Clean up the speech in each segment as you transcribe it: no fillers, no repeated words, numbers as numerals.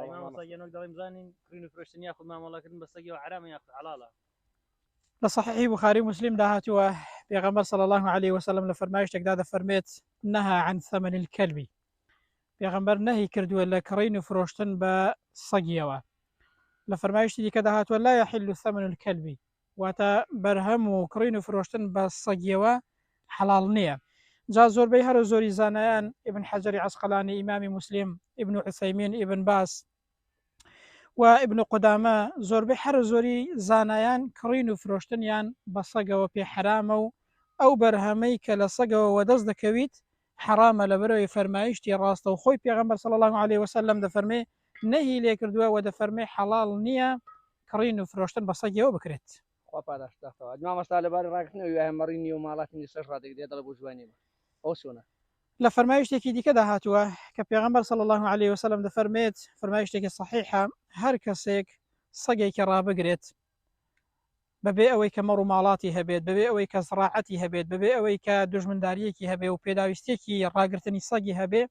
إمام صيّن نقدر إمزانين كرين فرشتن ياخذ ما ولكن بس يجوا حرام ياخذ حلاله. لصحيح بخاري مسلم دهاتوا بيغمبر صلى الله عليه وسلم لفرمايش تقداد فرميت نهى عن ثمن الكلب بيغمبر نهي كردوا لكرين فروشتن بصقيوا لفرمايش تدي كدهاتوا لا يحل ثمن الكلب واتا برهم كرين فروشتن بصقيوا حلال نية جا زور بيهر زوري زانيان ابن حجر عسقلاني إمام مسلم ابن عثيمين ابن باس وابن قدامى زور بحر زوري زانيان كرين فروشتن يان بصقوا في حرامه أو برهميك لصقوا ودزد كويت حرام لبروي فرمايشتي راسته وخوي بيغمبر صلى الله عليه وسلم دفرمي نهي ليكردوا ودفرمي حلال نية كرين فروشتن بصقوا بكرت وقاداش تختار ما مسألة باري راكنا وياه مريني ومالاتني سرادك دي طلبوا جواني أو سونا لفرمايشتي دي كده هاتوا كبيغمبر صلى الله عليه وسلم دفرميت فرمايشتي صحيحة هر كسيك صقي كرا بقرت ببي ئەوەی کە مەڕ و ماڵاتی هەبێت بەبێ ئەوەی کە زراعەتی هەبێت بەبێ ئەوەی کە دوژمنداریەکی هەبێ و پێداویستێکی ڕاگررتنی سەگی هەبێ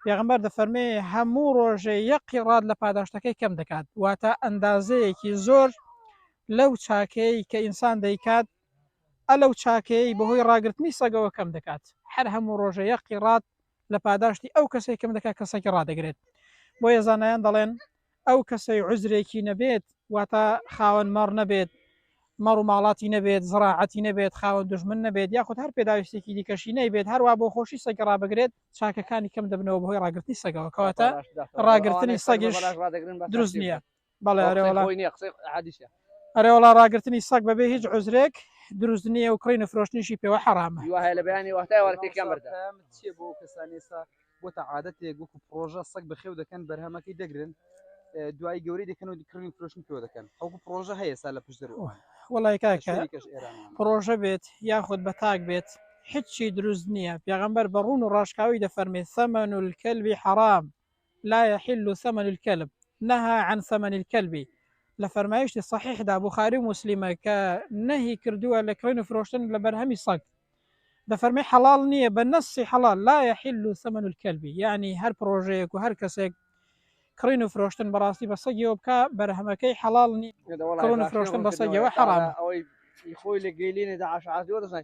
پێغەمبەر دەفەرمێ هەموو ڕۆژێ یەک قیڕات لە پاداشتەکەی کەم دەکات واتە ئەندازەیەکی زۆر لەو چاکەی کە ئینسان دەیکات ئەلەو چاکەی بەهۆی ڕاگررتنی سەگەوە کەم دەکات هەر هەموو ڕۆژە یەک قیڕات لە پاداشتی ئەو کەسێک کەم دەکات کە سەگی ڕادەگرێت بۆیە زانایان دەڵێن ئەو کەسەی عوزرێکی نەبێت واتە خاوەن مەڕ نەبێت مەڕ و ماڵاتی نەبێت زراعەتی نەبێت خاوەن دوژمن نەبێت یاخود هەر پێداویستێکی دیکەشی نەیبێت هەروە بۆ خۆشی سەگی ڕابگرێت چاکەکانی کەم دەبنەوە بەهۆی ڕاگررتنی سەگەوە کەواتە ڕاگررتنی سەگیش دروست نییە بەڵێ ئەرێوەڵا ڕاگررتنی سەگ بەبێ هیچ عوزرێک دروست نییە و کڕین و فرۆشتنیشی پێوە حرامە لە بەیانی وەختای وەرتێکیان بەردە چێ بۆ کەسانێستا بۆتە عادەتێک وەکو پرۆژە سەگ بەخێو دەکەن بەرهەمەکەی دەگرن دوای گەورەی دەکەن و کڕین فرۆشتن پێوە دەکەن ئەوکو پرۆژە هەیە سا لە پشت دەرەوە وەڵی کاکە پرۆژە بێت یاخود بە تاک بێت هیچی دروست نییە پێغەمبەر بە ڕوون و ڕاشکاوی دەفەرمێت ثمن الكلب حرام لا يحل ثمن الكلب نهى عن ثمن الكلب لفرمايشتي صحيح دا بخاري ومسلمة كنهي كردوها لكرين فروشتن لبرهمي صق دفرمي حلال نية بالنص حلال لا يحل ثمن الكلب يعني هر بروجيك وهر كسيك كرين فروشتن براسي بصقي وبكا برهمكي حلال نية كرين فروشتن بصقي وحرام أو يخوي لك قيلين إذا 10 يورو